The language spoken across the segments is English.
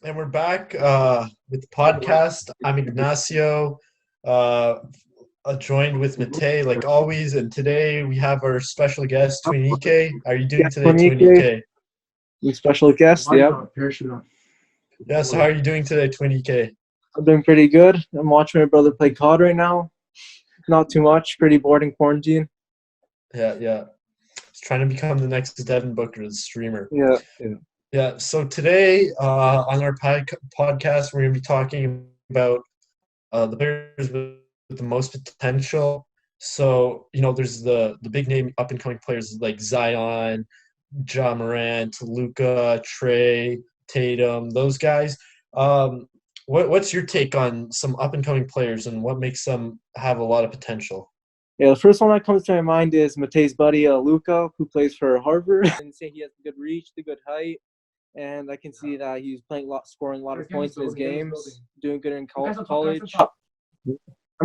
And we're back with the podcast. I'm Ignacio, uh, joined with Mate, like always. And today we have our special guest, Twinike. How are you Yeah, doing today, Monique, Twinike? the special guest. Yeah, Yes, how are you doing today, Twinike? I'm doing pretty good. I'm watching my brother play COD right now. Not too much. Pretty bored in quarantine. Yeah. Just trying to become the next Devin Booker, the streamer. Yeah. Yeah, so today on our podcast, we're going to be talking about the players with the most potential. So, there's the big name up and coming players like Zion, Ja Morant, Luca, Trey, Tatum, those guys. What's your take on some up and coming players and what makes them have a lot of potential? Yeah, the first one that comes to my mind is Mate's buddy Luca, who plays for Harvard. And say he has the good reach, the good height, and I can see that he's playing a lot, scoring a lot of points in his games, doing good in college. I'm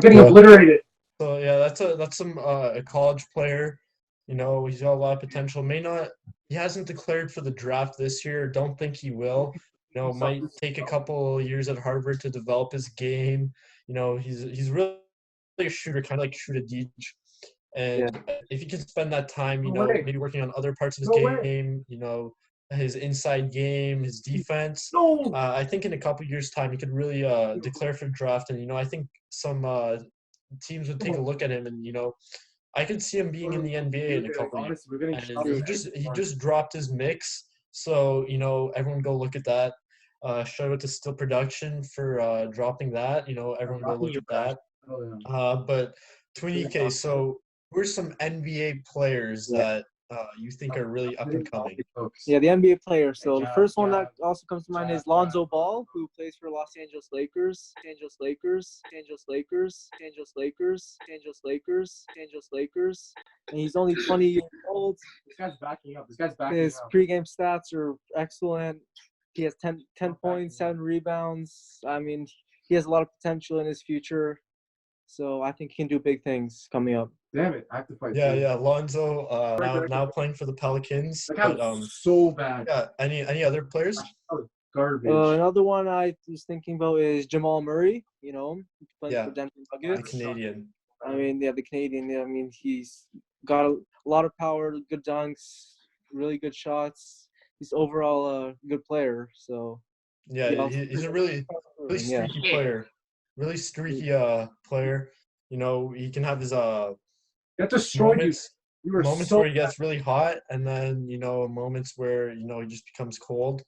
getting Yeah. obliterated. So yeah, that's some a college player. He's got a lot of potential. May not he hasn't declared for the draft this year. Don't think he will. Might take a couple years at Harvard to develop his game. He's really a shooter, kind of like Shoot a Deej. Yeah. And if he can spend that time, maybe working on other parts of his game, his inside game, his defense, I think in a couple years' time he could really declare for draft. And I think some teams would take a look at him, and I could see him being in the NBA in a couple years. And he just dropped his mix, so everyone go look at that. Shout out to Still Production for dropping that. Everyone go look at that. But Twinike, so who are some NBA players Yeah. that you think are really up and coming? Yeah, the NBA player. So the first one that also comes to mind is Lonzo Ball, who plays for Los Angeles Lakers, Angeles Lakers, Angeles Lakers, Angeles Lakers, Angeles Lakers, Angeles Lakers, and he's only 20 years old. His pregame stats are excellent. He has 10 points, 7 rebounds. I mean, he has a lot of potential in his future. So I think he can do big things coming up. Damn it, I have to fight. Yeah, Lonzo now playing for the Pelicans. But So bad. yeah, any other players? Garbage. Another one I was thinking about is Jamal Murray. Playing for Yeah, Denver the Nuggets. Canadian. I mean, yeah, the Canadian. Yeah, I mean, he's got a lot of power, good dunks, really good shots. He's overall a good player. So Yeah, yeah, he's a really yeah. streaky player. Really streaky player. He can have his That destroyed you. moments You were moments so where he gets really hot, and then moments where he just becomes cold.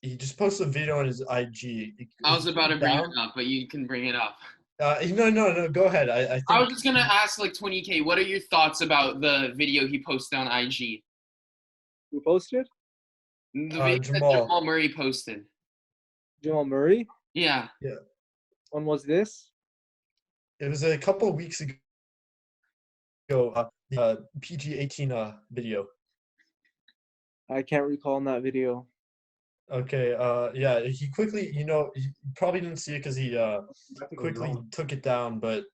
He just posted a video on his IG. I was about to bring down. it up, but you can bring it up. No, go ahead. I think I was just gonna ask, like, 20K, what are your thoughts about the video he posted on IG? Who posted? The video that Jamal. Jamal Murray posted. Jamal Murray. Yeah. When was this? It was a couple of weeks ago. The PG-18 video. I can't recall in that video. Okay. Yeah. He quickly. He probably didn't see it because he quickly took it down. But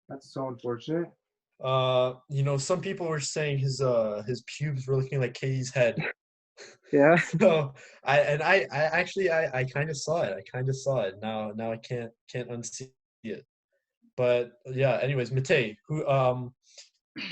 That's so unfortunate. some people were saying his pubes were looking like Katie's head. Yeah. So I actually kind of saw it. Now I can't unsee it. But yeah. Anyways, Mate, who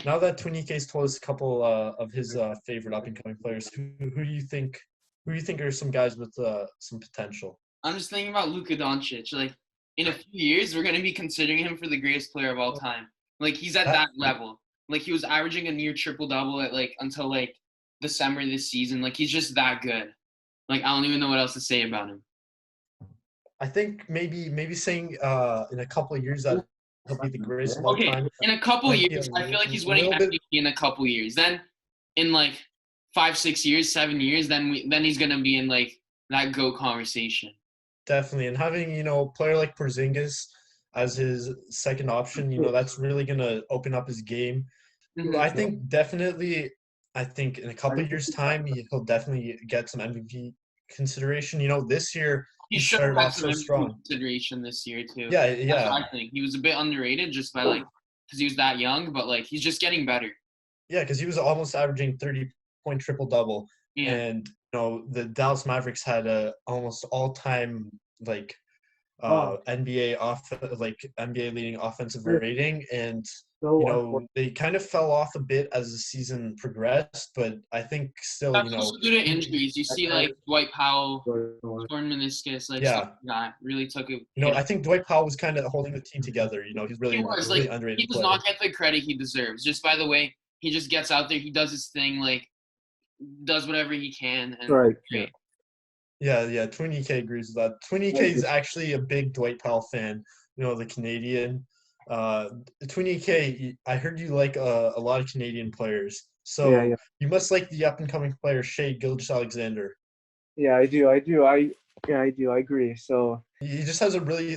now that Twinike's told us a couple of his favorite up and coming players, who do you think are some guys with some potential? I'm just thinking about Luka Doncic. Like, in a few years, we're gonna be considering him for the greatest player of all time. Like, he's at that level. Like, he was averaging a near triple double at until December this season. Like, he's just that good. Like, I don't even know what else to say about him. I think maybe saying in a couple of years that he'll be the greatest of all Okay, time. in a couple Might be years, a I feel like he's little winning bit- MVP in a couple years. Then, in 5, 6 years, 7 years, then he's gonna be in that GOAT conversation. Definitely, and having a player like Porzingis as his second option, that's really gonna open up his game. Mhm. I think definitely. I think in a couple of years' time, he'll definitely get some MVP consideration. This year He he should started have off some so strong. consideration this year too. Yeah, That's yeah, what I think. He was a bit underrated just by because he was that young, but he's just getting better. yeah. Because he was almost averaging 30-point triple double. Yeah. And the Dallas Mavericks had a almost all-time like NBA leading offensive rating, and they kind of fell off a bit as the season progressed, but I think still, That's also due to injuries. You see, like Dwight Powell, torn meniscus, like stuff like that, really took a hit. I think Dwight Powell was kind of holding the team together. He's really underrated he does player. not get the credit he deserves. Just by the way, he just gets out there, he does his thing, like does whatever he can, and Right. great. Yeah, Twinny K agrees with that. Twinny K is actually a big Dwight Powell fan, the Canadian. Twinny K, I heard you like a lot of Canadian players. So you must like the up-and-coming player Shai Gilgeous-Alexander. Yeah, I do. I agree. So he just has a really,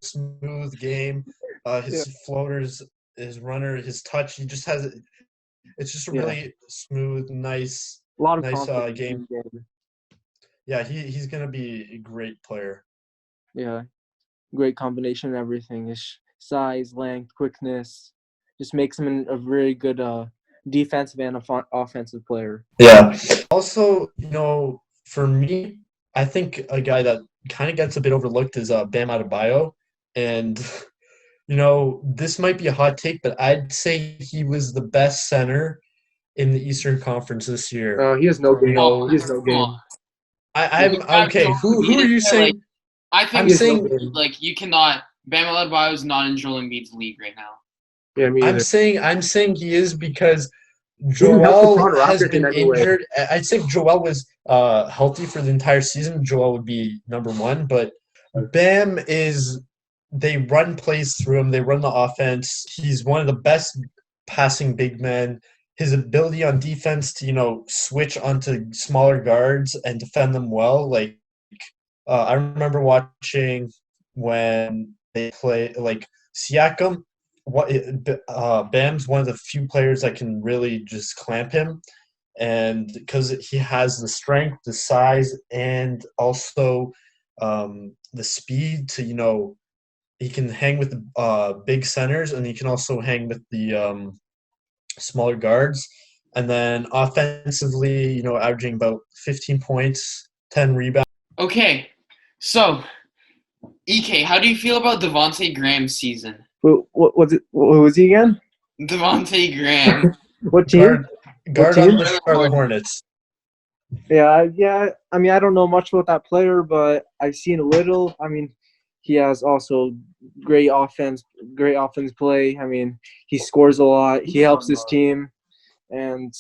smooth game. His floaters, his runner, his touch, it's just a really smooth, nice game. Yeah, he's going to be a great player. Yeah, great combination of everything. His size, length, quickness just makes him a very good defensive and offensive player. Yeah. Also, for me, I think a guy that kind of gets a bit overlooked is Bam Adebayo. And, this might be a hot take, but I'd say he was the best center in the Eastern Conference this year. He has no game. He has no game. I'm okay. Who are you saying? I think I'm saying you cannot. Bam Adebayo is not in Joel Embiid's league right now. Yeah, me either. I'm saying he is because Joel has been injured. I'd say if Joel was healthy for the entire season, Joel would be number one. But Bam they run plays through him. They run the offense. He's one of the best passing big men. His ability on defense to, switch onto smaller guards and defend them well. I remember watching when they play, Siakam. Bam's one of the few players that can really just clamp him, and because he has the strength, the size, and also the speed to he can hang with the big centers, and he can also hang with the smaller guards. And then offensively, averaging about 15 points, 10 rebounds. Okay, so EK, how do you feel about Devontae Graham's season? What was he again? Devontae Graham. What team? Guard on the Charlotte Hornets. Yeah. I mean, I don't know much about that player, but I've seen a little. I mean, he has also great offense play. I mean, he scores a lot. He helps his team. And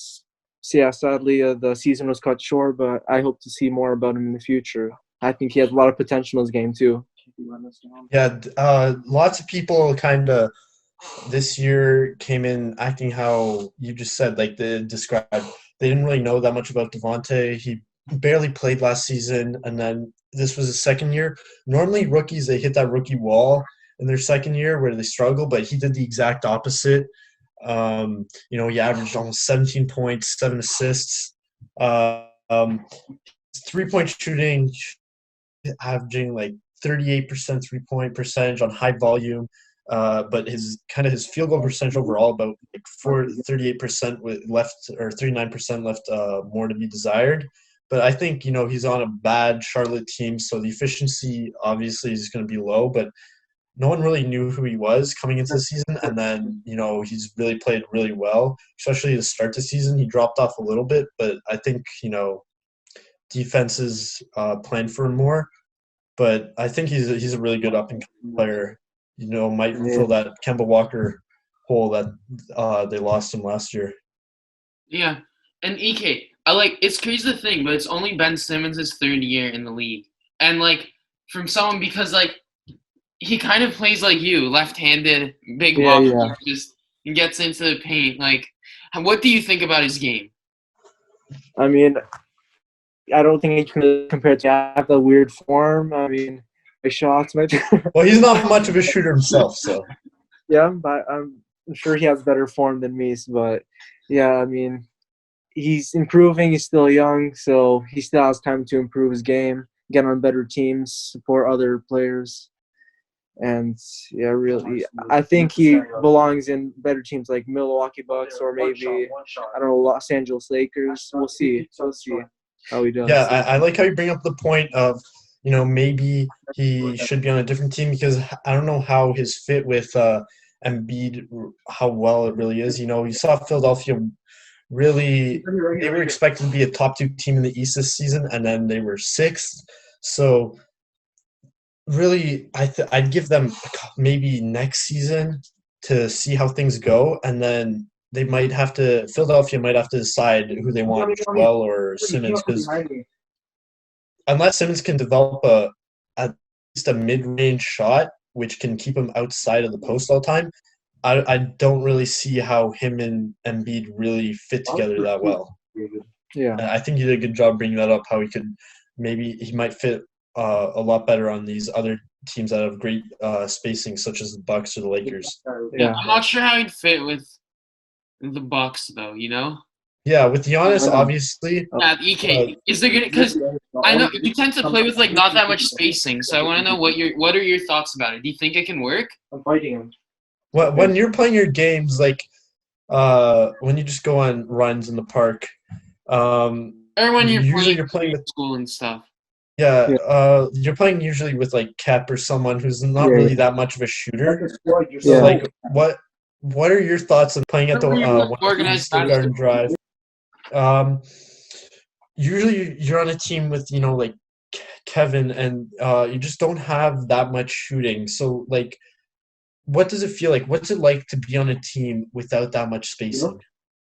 sadly, the season was cut short, but I hope to see more about him in the future. I think he has a lot of potential in his game, too. Yeah, lots of people kind of this year came in acting how you just said, like they described. They didn't really know that much about Devontae. He barely played last season, and then this was his second year. Normally, rookies, they hit that rookie wall in their second year where they struggle, but he did the exact opposite. He averaged almost 17 points, 7 assists. Three-point shooting, averaging 38% three-point percentage on high volume. But his field goal percentage overall about 38% with left, or 39% left more to be desired. But I think he's on a bad Charlotte team, so the efficiency obviously is going to be low. But no one really knew who he was coming into the season, and then he's really played really well, especially to start the season. He dropped off a little bit, but I think defenses planned for him more. But I think he's a really good up-and-coming player. Might fill that Kemba Walker hole that they lost him last year. Yeah, and EK, it's crazy to think, but it's only Ben Simmons' third year in the league, and from someone because he kind of plays like you, left-handed, big ball, just gets into the paint. What do you think about his game? I mean, I don't think he can compare to have the weird form. I mean, my shots might. Well, he's not much of a shooter himself, so. Yeah, but I'm sure he has better form than me. But yeah, I mean, he's improving. He's still young, so he still has time to improve his game, get on better teams, support other players. And yeah, really, I think he belongs in better teams like Milwaukee Bucks or maybe, I don't know, Los Angeles Lakers. We'll see. how he does. Yeah, I like how you bring up the point of, maybe he should be on a different team because I don't know how his fit with Embiid, how well it really is. You saw Philadelphia really, they were expected to be a top 2 team in the East this season, and then they were 6th. So really, I'd give them maybe next season to see how things go, and then Philadelphia might have to decide who they want, Joel or Simmons, because unless Simmons can develop at least a mid-range shot, which can keep him outside of the post all the time, I don't really see how him and Embiid really fit together that well. Yeah. I think you did a good job bringing that up, how he might fit a lot better on these other teams that have great spacing, such as the Bucks or the Lakers. Yeah, I'm not sure how he'd fit with the Bucks, though. Yeah, with Giannis, obviously. Yeah, EK. Is there gonna? Because I know you tend to play with not that much spacing, so I want to know what are your thoughts about it? Do you think it can work? I'm fighting him. When you're playing your games, like when you just go on runs in the park, Or when you're playing with school and stuff. Yeah, you're playing usually with like Kep or someone who's not really that much of a shooter. So like, what are your thoughts on playing at the organized State Garden Drive? Usually you're on a team with like Kevin, and you just don't have that much shooting. So like, what does it feel like? What's it like to be on a team without that much spacing?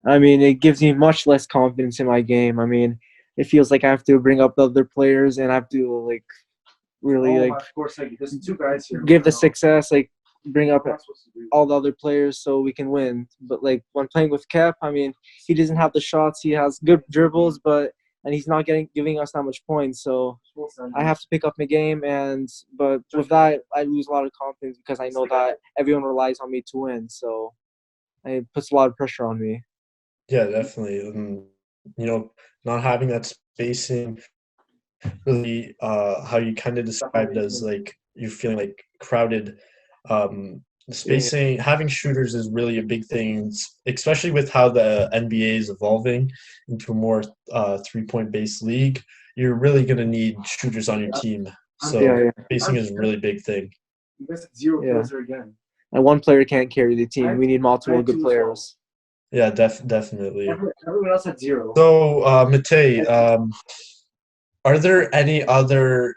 I mean, it gives me much less confidence in my game. I mean, it feels like I have to bring up other players and I have to really of course, there's 2 guys here. give the success, bring up all the other players so we can win. But when playing with Kep, I mean, he doesn't have the shots. He has good dribbles, and he's not giving us that much points. So I have to pick up my game, but with that, I lose a lot of confidence because I know that everyone relies on me to win. So it puts a lot of pressure on me. Yeah, definitely. Not having that spacing, really, how you kind of described as you're feeling like crowded. Spacing, having shooters is really a big thing, especially with how the NBA is evolving into a more 3-point based league. You're really going to need shooters on your team. So spacing is a really big thing. You guys had 0 kills there again. And one player can't carry the team. We need multiple good players. Yeah, definitely. Everyone else had 0. So, Matej, are there any other,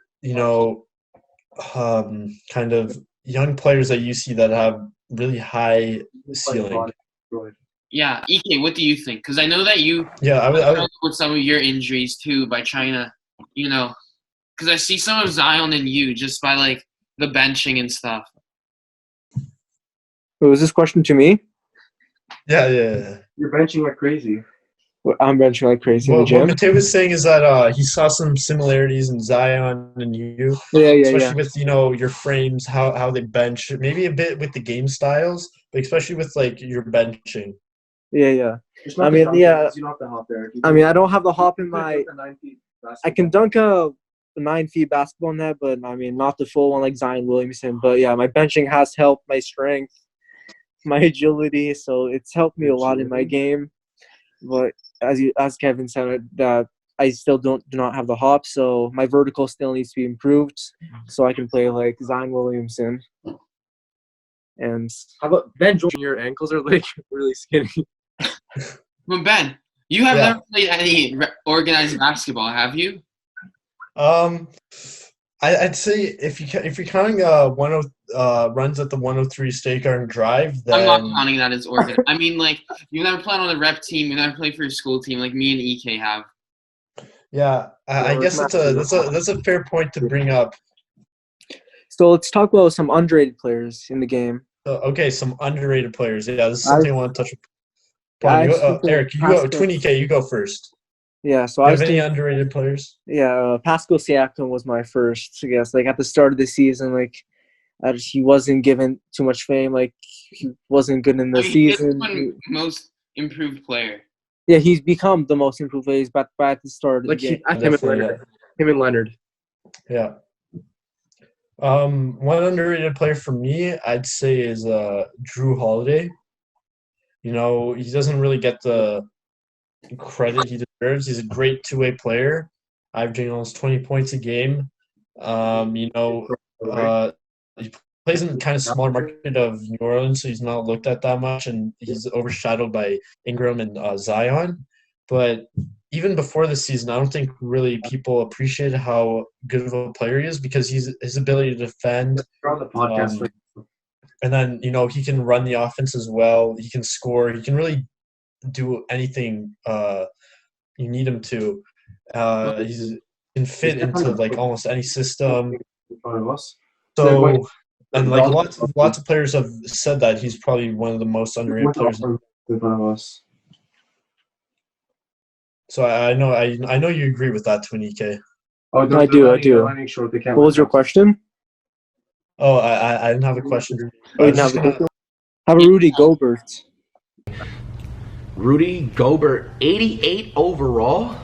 kind of young players that you see that have really high ceiling? Yeah, EK, what do you think? Because I know that you I would with some of your injuries too by China, because I see some of Zion in you just by the benching and stuff. Was this question to me? Yeah. You're benching like crazy. I'm benching like crazy in the gym. What Matej was saying is that he saw some similarities in Zion and you, especially with your frames, how they bench, maybe a bit with the game styles, but especially with your benching. Yeah. I mean, you don't have the hop there. I mean, I don't have the hop in my. I can dunk a 9 feet basketball net, but I mean, not the full one like Zion Williamson. But yeah, my benching has helped my strength, my agility, so it's helped me a lot in my game. But as Kevin said, that I still do not have the hop, so my vertical still needs to be improved, so I can play like Zion Williamson. And how about Ben? Your ankles are really skinny. Well, Ben, you have never played any organized basketball, have you? I'd say if you're counting runs at the 103 State Garden Drive, then I'm not counting that as organized. I mean, you've never played on a rep team, you never played for your school team, like me and EK have. Yeah, I guess that's a fair point to bring up. So let's talk about some underrated players in the game. Okay, some underrated players. Yeah, this is something I want to touch upon. Eric, you go. Twin EK, you go first. Yeah, so Do you have any underrated players? Yeah, Pascal Siakam was my first, I guess. At the start of the season, he wasn't given too much fame. He wasn't good in the season. He's the most improved player. Yeah, he's become the most improved player. He's back at the start of the game. Him and Leonard. Yeah. One underrated player for me, I'd say, is Drew Holiday. He doesn't really get the credit he deserves. He's a great two-way player, averaging almost 20 points a game. You know, he plays in the kind of smaller market of New Orleans, so he's not looked at that much, and he's overshadowed by Ingram and Zion. But even before the season, I don't think really people appreciate how good of a player he is because his ability to defend. And then, you know, he can run the offense as well. He can score. He can really do anything you need him to. He can fit into like almost any system. So, and like lots of players have said that he's probably one of the most underrated players. So I know you agree with that, Twinike. Oh, I do. What was your question? Oh, I didn't have a question. How about Rudy Gobert? Rudy Gobert, 88 overall?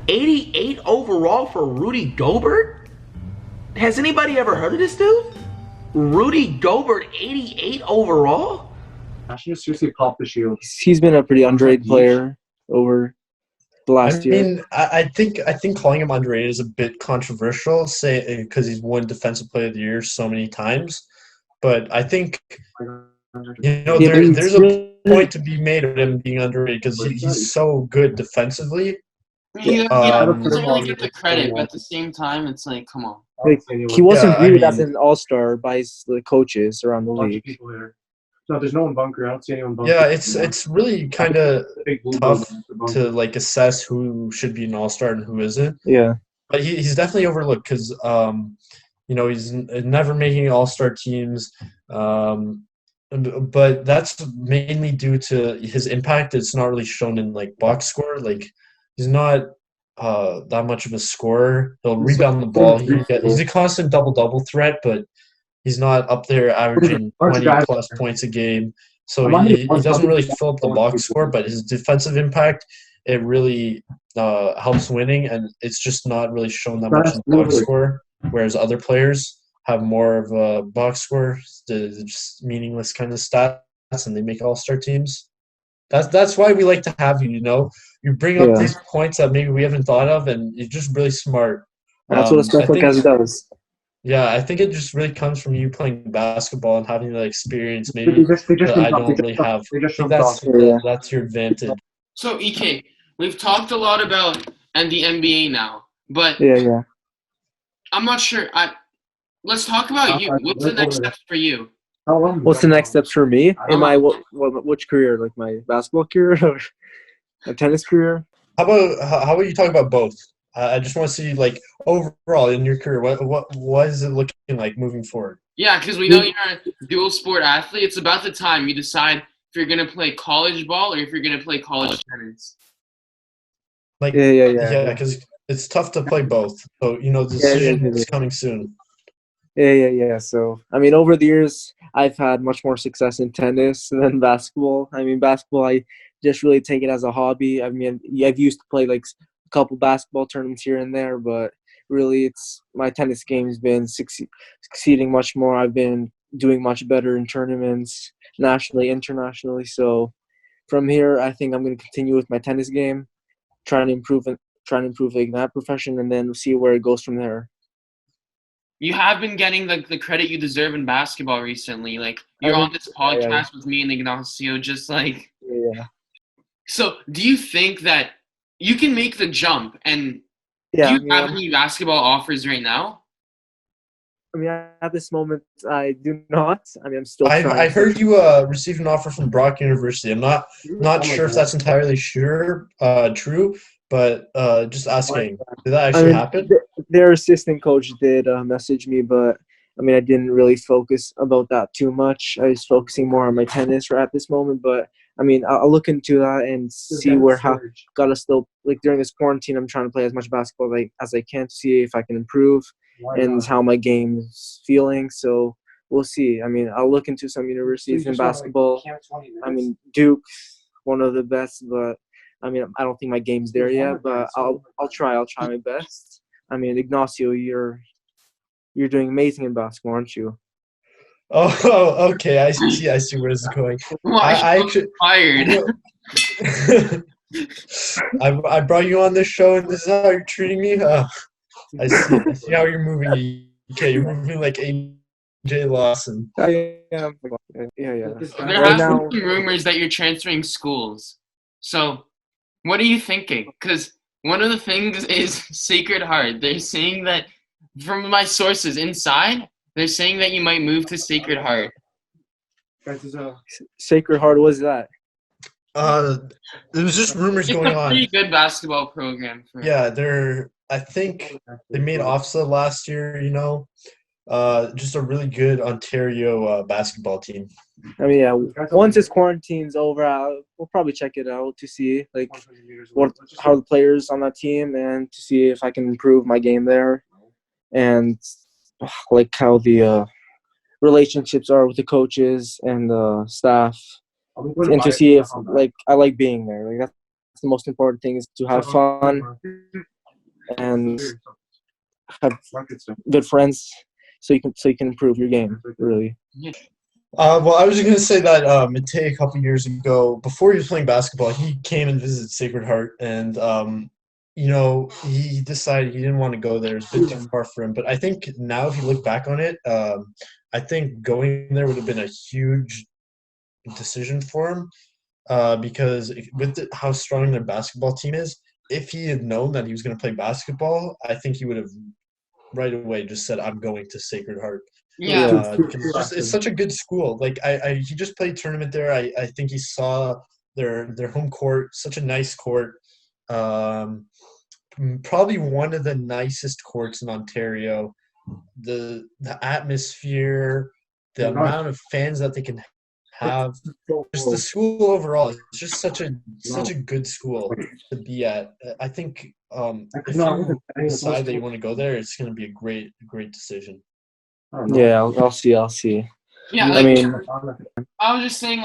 88 overall for Rudy Gobert? Has anybody ever heard of this dude? Rudy Gobert, 88 overall? I should seriously pop the shield. He's been a pretty underrated player over the last year. I mean, I think calling him underrated is a bit controversial, say because he's won Defensive Player of the Year so many times. But I think there's a point to be made of him being underrated because he's so good defensively. He doesn't really get the credit, but at the same time, it's like, come on. Like, he wasn't viewed as an all-star by the coaches around the league. No, there's no one bunker. I don't see anyone bunker. Yeah, it's really kind of tough to like assess who should be an all-star and who isn't. Yeah, but he's definitely overlooked because he's never making all-star teams. But that's mainly due to his impact. It's not really shown in like box score. Like he's not that much of a scorer. He'll rebound the ball. He's a constant double-double threat, but he's not up there averaging 20-plus points a game. So he doesn't really fill up the box score, but his defensive impact, it really helps winning, and it's just not really shown that much in the box score, whereas other players have more of a box score, just meaningless kind of stats, and they make all-star teams. That's why we like to have you, You bring up these points that maybe we haven't thought of, and you're just really smart. That's what a special guest does. Yeah, I think it just really comes from you playing basketball and having that experience maybe that I don't really have. I think that's your advantage. So, EK, we've talked a lot about and the NBA now, but I'm not sure. Let's talk about you. What's the next steps for you? What's the next steps for me? In my which career? Like my basketball career or my tennis career? How about you talk about both? I just want to see, like, overall in your career, what is it looking like moving forward? Yeah, because we know you're a dual sport athlete. It's about the time you decide if you're going to play college ball or if you're going to play college tennis. Like, yeah, because it's tough to play both. So, the decision is coming soon. Yeah. So, I mean, over the years, I've had much more success in tennis than basketball. I mean, basketball, I just really take it as a hobby. I mean, I've used to play, like, a couple basketball tournaments here and there, but really it's my tennis game's been succeeding much more. I've been doing much better in tournaments, nationally, internationally. So from here, I think I'm going to continue with my tennis game, trying to improve like that profession, and then see where it goes from there. You have been getting the credit you deserve in basketball recently. Like, you're on this podcast with me and Ignacio, just like... Yeah. So, do you think that you can make the jump, and do you have any basketball offers right now? I mean, at this moment, I do not. I mean, I'm still trying. I heard you received an offer from Brock University. I'm not sure if that's entirely true, but just asking. Did that actually happen? Their assistant coach did message me, but I mean, I didn't really focus about that too much. I was focusing more on my tennis at this moment, but I mean, I'll look into that and see gotta still, like, during this quarantine, I'm trying to play as much basketball as I can to see if I can improve and how my game's feeling. So we'll see. I mean, I'll look into some universities in basketball. I mean, Duke, one of the best, but I mean, I don't think my game's there yet, but I'll try my best. I mean, Ignacio, you're doing amazing in basketball, aren't you? Oh, okay. I see where this is going. I actually fired. I brought you on this show, and this is how you're treating me. I see how you're moving. EK. You're moving like AJ Lawson. I am. Yeah. There Right have now, been rumors that you're transferring schools. So, what are you thinking? Because one of the things is Sacred Heart. They're saying that, from my sources inside, they're saying that you might move to Sacred Heart. Sacred Heart, what is that? There was just rumors It's going a on. pretty good basketball program. Yeah, I think they made OFSA last year. Just a really good Ontario basketball team. I mean, yeah. Once this quarantine's over, we'll probably check it out to see how the players on that team, and to see if I can improve my game there, and like how the relationships are with the coaches and the staff, and to see if I like being there. Like that's the most important thing, is to have fun and have good friends, so you can improve your game, really. Well, I was just gonna say that Matei a couple years ago, before he was playing basketball, he came and visited Sacred Heart, and he decided he didn't want to go there. It was a bit too far for him. But I think now, if you look back on it, I think going there would have been a huge decision for him, because with how strong their basketball team is, if he had known that he was going to play basketball, I think he would have right away just said, "I'm going to Sacred Heart." Yeah. It's such a good school. Like he just played tournament there. I think he saw their home court, such a nice court. Probably one of the nicest courts in Ontario. The atmosphere, the amount of fans that they can have, just the school overall. It's just such a good school to be at. I think if you decide that you want to go there, it's going to be a great decision. Yeah, I'll see. Yeah, I mean, I was just saying,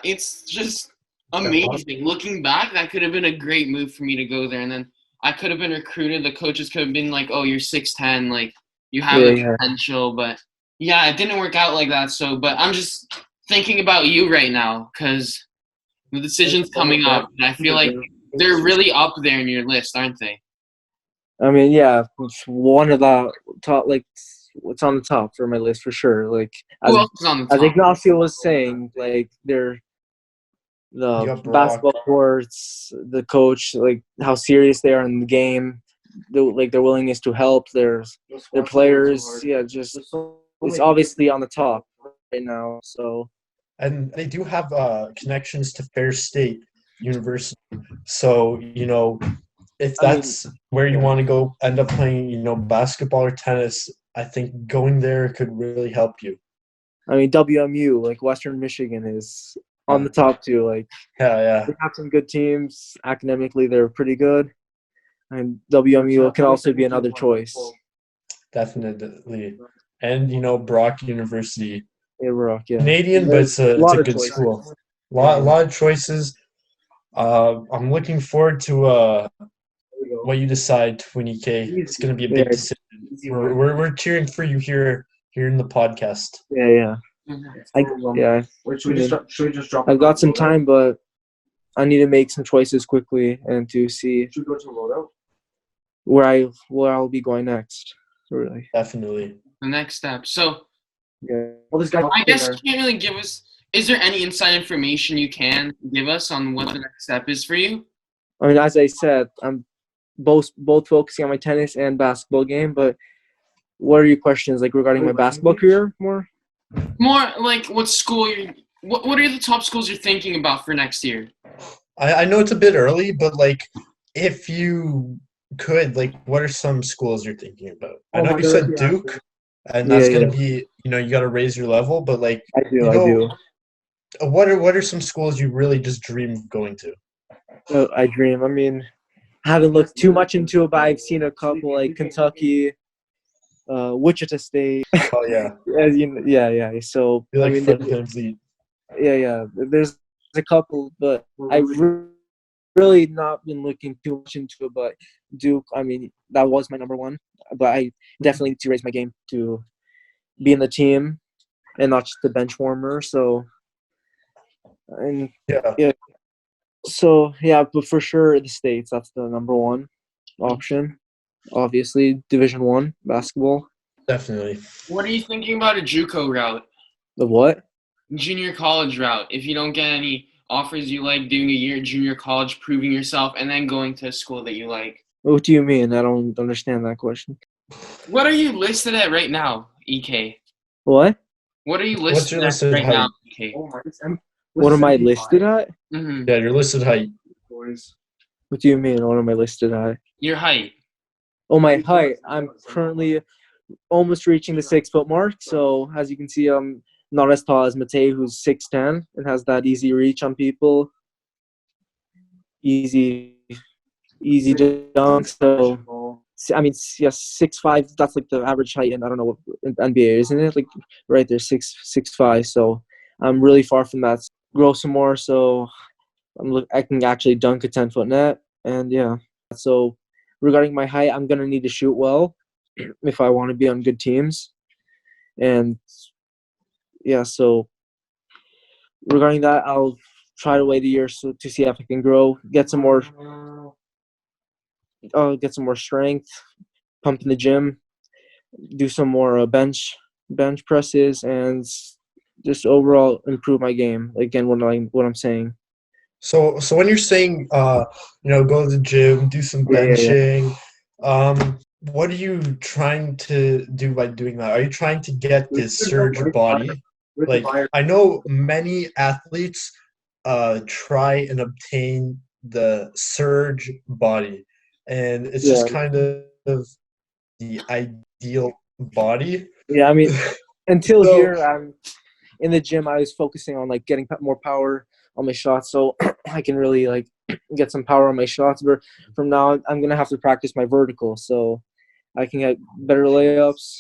it's just amazing. Looking back, that could have been a great move for me to go there, and then I could have been recruited. The coaches could have been like, "Oh, you're 6'10", like you have the potential." But yeah, it didn't work out like that. So, but I'm just thinking about you right now, because the decision's coming up, and I feel like they're really up there in your list, aren't they? I mean, yeah, it's one of the top, what's on the top for my list for sure. Like, Who else is on the top? as Ignacio was saying, like the basketball courts, the coach, like how serious they are in the game, their willingness to help their players. Yeah, just it's obviously on the top right now. So, and they do have connections to Fair State University. So if that's where you want to go, end up playing basketball or tennis, I think going there could really help you. I mean, WMU, like Western Michigan, is on the top too. Like, yeah, they have some good teams. Academically, they're pretty good, and WMU can also be another choice. Definitely, and Brock University, Brock, yeah. Canadian, but it's a good school. A lot of choices. I'm looking forward to what you decide, 20K. It's going to be a big decision. We're cheering for you here in the podcast. Yeah. Should we just drop? I've got some time, but I need to make some choices quickly and to see where I'll be going next. Really, definitely the next step. So, yeah. Well, this guy. I guess you can't really give us. Is there any inside information you can give us on what the next step is for you? I mean, as I said, I'm both focusing on my tennis and basketball game. But what are your questions, like, regarding my basketball career more? More like what school what are the top schools you're thinking about for next year? I know it's a bit early, but like, if you could, like, what are some schools you're thinking about? I know you said Duke, and that's going to be, you got to raise your level, but like, I do. What are some schools you really just dream of going to? I dream. I mean, I haven't looked too much into it, but I've seen a couple, like Kentucky, Wichita State. Oh yeah. Yeah. So you like Fred VanVleet. Yeah. There's a couple, but I've really not been looking too much into it. But Duke, I mean, that was my number one. But I definitely need to raise my game to be in the team and not just the bench warmer. So, and yeah. So yeah, but for sure the States, that's the number one option. Obviously, Division 1 basketball. Definitely. What are you thinking about a JUCO route? The what? Junior college route. If you don't get any offers you like, doing a year at junior college, proving yourself, and then going to a school that you like. What do you mean? I don't understand that question. What are you listed at right now, EK? What? What are you What's listed your at listed right height? now, EK? What am I listed at? Mm-hmm. Yeah, your listed height. What do you mean? What am I listed at? Your height. Oh, my height. I'm currently almost reaching the 6 foot mark. So as you can see, I'm not as tall as Matei, who's 6'10" and has that easy reach on people. Easy dunk. So I mean, yes, 6'5". That's like the average height, and I don't know what in NBA, isn't it? Like right there, 6'5". So I'm really far from that. Grow some more, so I can actually dunk a 10-foot net, and yeah. So regarding my height, I'm gonna need to shoot well if I want to be on good teams, and yeah. So regarding that, I'll try to wait a year to see if I can grow, get some more strength, pump in the gym, do some more bench presses, and just overall improve my game. Again, what I'm saying. So when you're saying, go to the gym, do some benching, what are you trying to do by doing that? Are you trying to get this surge body? Like, I know many athletes try and obtain the surge body, and it's just kind of the ideal body. Yeah, I mean, until here, I'm in the gym. I was focusing on like getting more power on my shots, so I can really like get some power on my shots. But from now, I'm gonna have to practice my vertical, so I can get better layups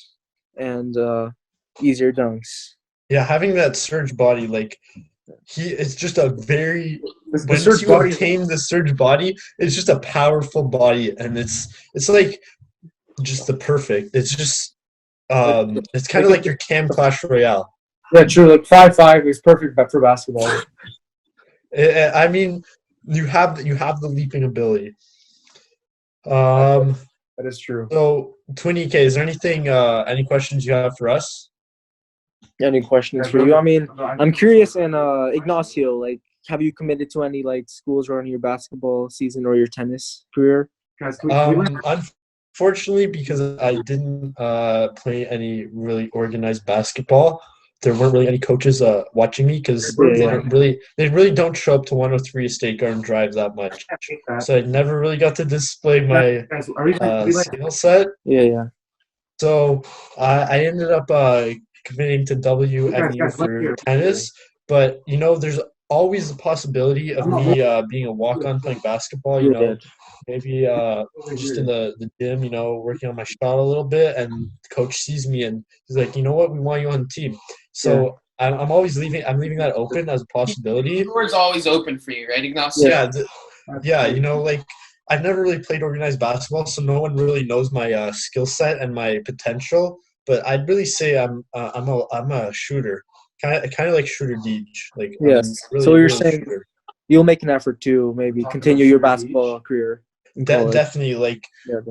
and easier dunks. Yeah, having that surge body, like it's just a very once you obtain the surge body, it's just a powerful body, and it's like just the perfect. It's just it's kind of like your Cam Clash Royale. Yeah, true. Like 5'5" is perfect for basketball. I mean, you have the leaping ability. That is true. So, 20K, is there anything any questions you have for us? Any questions for you? I mean, I'm curious, and Ignacio, like, have you committed to any like schools around your basketball season or your tennis career? Unfortunately, because I didn't play any really organized basketball, there weren't really any coaches watching me because they really don't show up to 103 State Garden Drive that much. So I never really got to display my skill set. Yeah. So I ended up committing to WNU for tennis, but there's always the possibility of me being a walk-on playing basketball. Maybe just in the gym, working on my shot a little bit, and the coach sees me and he's like, you know what, we want you on the team. So I'm always leaving that open as a possibility. The door's always open for you, right, Ignacio? Yeah. Like I've never really played organized basketball, so no one really knows my skill set and my potential. But I'd really say I'm a shooter, kind of like Shooter Deej. Like yes. Really so you're saying you'll make an effort to maybe continue your basketball career. Definitely, like I've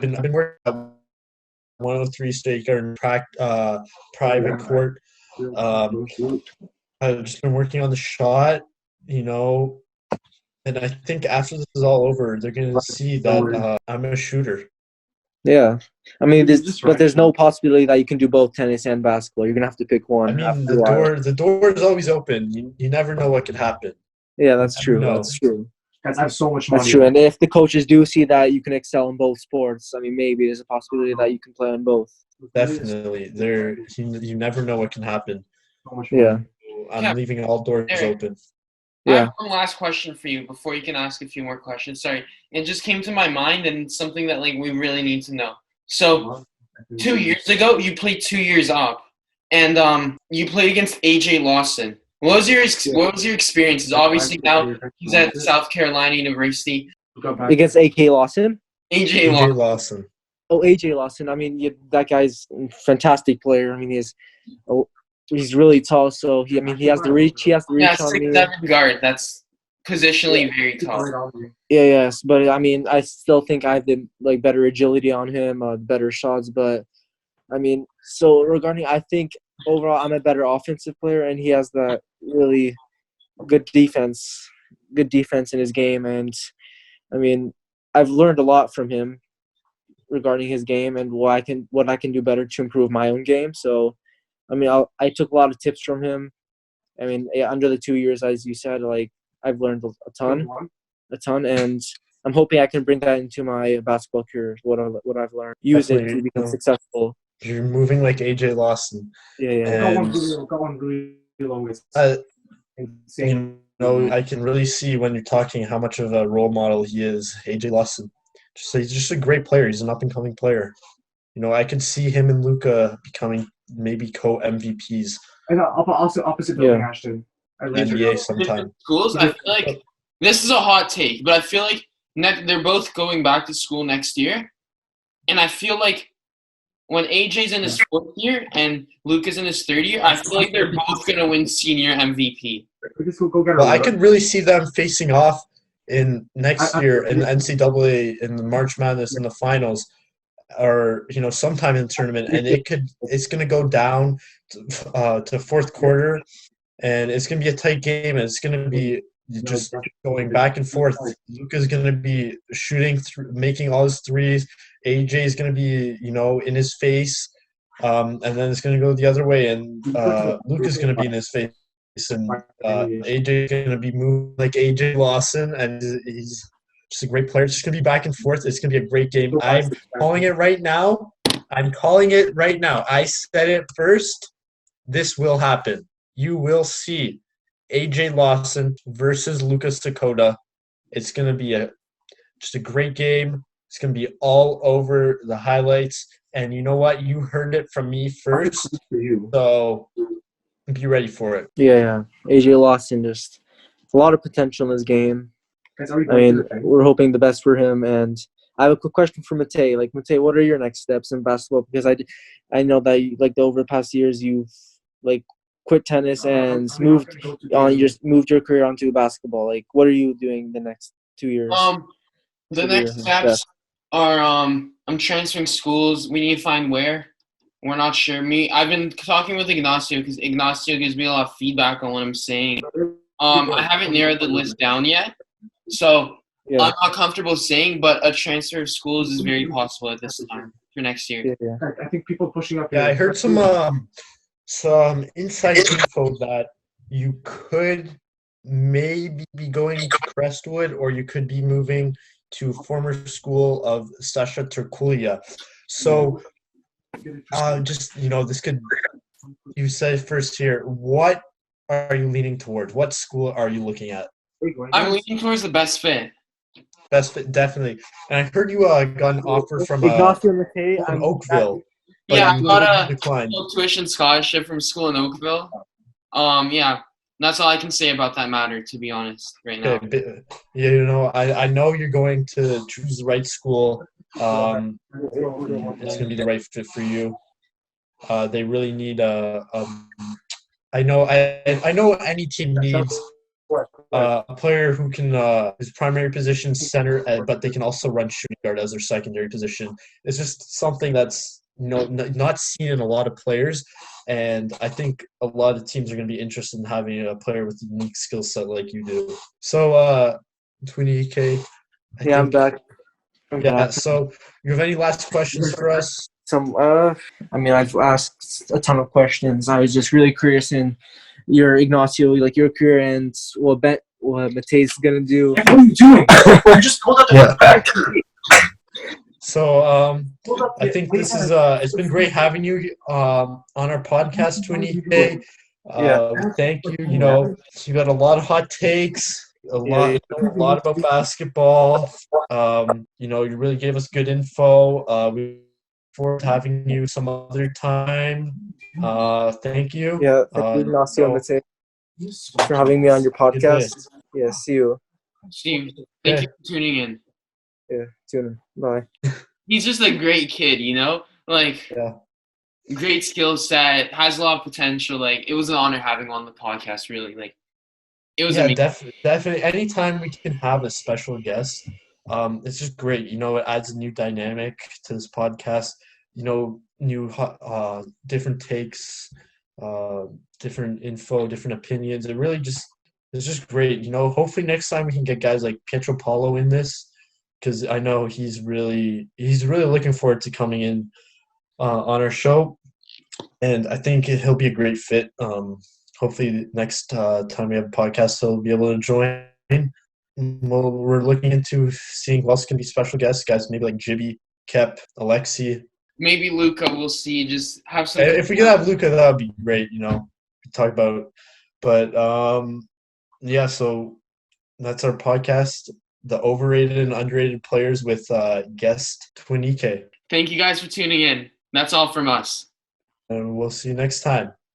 been working at 103 State Garden private court. I've just been working on the shot, and I think after this is all over, they're gonna see that I'm a shooter. Yeah, I mean, there's no possibility that you can do both tennis and basketball. You're gonna have to pick one. I mean, the door is always open. You never know what could happen. Yeah, that's true. That's true. Guys, I have so much money. That's true. And if the coaches do see that you can excel in both sports, I mean, maybe there's a possibility that you can play on both. Definitely. You never know what can happen. Yeah. I'm leaving all doors open. I have one last question for you before you can ask a few more questions. Sorry. It just came to my mind, and it's something that we really need to know. So 2 years ago, you played 2 years up, and you played against AJ Lawson. What was your experience? Obviously now he's at South Carolina University. Against AK Lawson? AJ Lawson. Oh, AJ Lawson. I mean, that guy's a fantastic player. I mean, he's really tall, so he has the reach. He has the reach on me. 6'7" guard. That's positionally very tough. Yes, but I mean, I still think I have the better agility on him, better shots. But I mean, so regarding, I think overall I'm a better offensive player, and he has that really good defense in his game. And I mean, I've learned a lot from him regarding his game and what I can do better to improve my own game. So, I mean, I took a lot of tips from him. I mean, under the 2 years, as you said, I've learned a ton, and I'm hoping I can bring that into my basketball career. What I've learned, use it to become successful. You're moving like AJ Lawson. Yeah. I can really see when you're talking how much of a role model he is, AJ Lawson. He's just a great player. He's an up-and-coming player. I could see him and Luka becoming maybe co-MVPs. And also opposite building, Ashton. NBA sometime. Schools, I feel like this is a hot take, but I feel like they're both going back to school next year, and I feel like when AJ's in his 4th year and Luka's in his 3rd year, I feel like they're both gonna win senior MVP. Well, I could really see them facing off in next year in the NCAA in the March Madness in the finals, or sometime in the tournament, and it's gonna go down to 4th quarter, and it's gonna be a tight game, and it's gonna be just going back and forth. Luka's gonna be shooting, making all his threes. AJ is gonna be in his face, and then it's gonna go the other way, and Luka's gonna be in his face. And AJ is going to be moving like AJ Lawson, and he's just a great player. It's just going to be back and forth. It's going to be a great game. I'm calling it right now. I said it first. This will happen. You will see AJ Lawson versus Lucas Dakota. It's going to be just a great game. It's going to be all over the highlights. And you know what? You heard it from me first. So be ready for it. Yeah. AJ Lawson, just a lot of potential in this game. I mean, we're hoping the best for him. And I have a quick question for Matej. Matej, what are your next steps in basketball? Because I know that over the past years you've quit tennis and moved your career onto basketball. What are you doing the next 2 years? The next steps are I'm transferring schools. We need to find where. We're not sure. I've been talking with Ignacio because Ignacio gives me a lot of feedback on what I'm saying. I haven't narrowed the list down yet, so I'm not comfortable saying, but a transfer of schools is very possible at this time for next year. Yeah. I think people pushing up. Yeah, I heard some inside info that you could maybe be going to Crestwood, or you could be moving to former school of Sasha Turkulia. So. This could. You said first here. What are you leaning towards? What school are you looking at? I'm leaning towards the best fit. Best fit, definitely. And I heard you got an offer from Oakville. Yeah, I got a tuition scholarship from school in Oakville. Yeah, that's all I can say about that matter, to be honest, right now. Okay, I know you're going to choose the right school. It's going to be the right fit for you. They really need I know any team needs a player who can his primary position center, but they can also run shooting guard as their secondary position. It's just something that's not seen in a lot of players, and I think a lot of teams are going to be interested in having a player with a unique skill set like you do. So, 20K. I'm back. So you have any last questions for us? I've asked a ton of questions. I was just really curious in your Ignacio, your career, and what Matej's gonna do. What are you doing? I just pulled up the back. So I think this is it's been great having you on our podcast, 20K. Thank you. You got a lot of hot takes. A lot about basketball. You really gave us good info. We look forward to having you some other time. Thank you. Yeah, thank you, Ignacio, Matej, for having me on your podcast. Yeah, see you. Steve, thank you for tuning in. Yeah, tune in. Bye. He's just a great kid, great skill set, has a lot of potential. It was an honor having him on the podcast, really. It was Yeah, amazing. definitely. Anytime we can have a special guest, it's just great. It adds a new dynamic to this podcast. New different takes, uh, different info, different opinions. It's just great. Hopefully next time we can get guys like Pietro Paulo in this, because I know he's really looking forward to coming in on our show, and I think he'll be a great fit. Hopefully, next time we have a podcast, he'll be able to join. Well, we're looking into seeing who else can be special guests, guys. Maybe like Jibby, Kep, Alexi. Maybe Luca. We'll see. Just have some. If we could have Luca, that would be great. Talk about. But yeah. So that's our podcast, the overrated and underrated players with guest Twinike. Thank you guys for tuning in. That's all from us. And we'll see you next time.